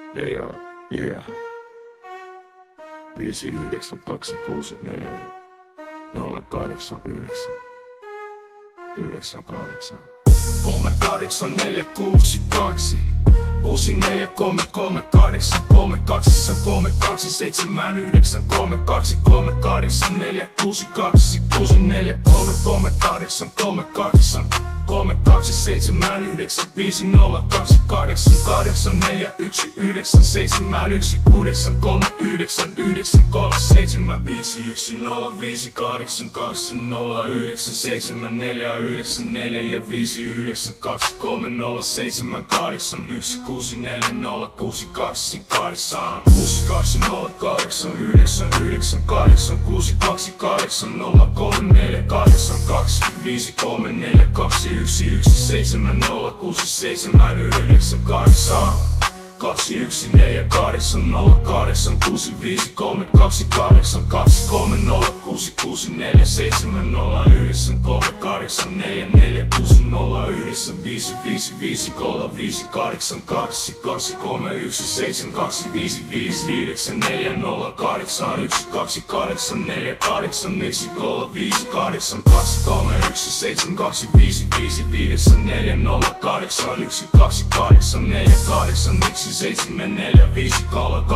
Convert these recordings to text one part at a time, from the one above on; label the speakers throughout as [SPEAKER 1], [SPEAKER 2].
[SPEAKER 1] Ja 5924 089 98
[SPEAKER 2] 3842 643338 3237 3238 62 64 38 38 3279 5028 84 197 639 937 51058 097494 ja 5923078 164 062 8 620 8 5 34 2 117 0 6 7 9 8 214 0 8 6 5 3 2 8 2 3 0 6 6 4 7 0 9 3 8 4 4 6 0 9 5 5 5 3 5 8 2 2 3 1 7 2 5 5 9 4 0 8 1 2 8 4 8 1 3 5 8 2 3 1 7 2 5 5 5 4 0 8 1 2 8 4 8 1 7 4 5 3 2 8 4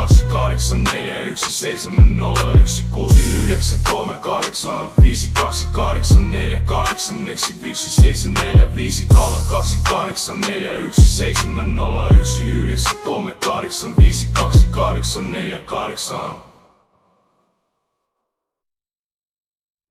[SPEAKER 2] 1 7 0 1 6 9 3 8 5 2 8 4 8 1 5 7 4 5 3 2 8 4 1 7 0 1 9 3 8 5 2 8 4 8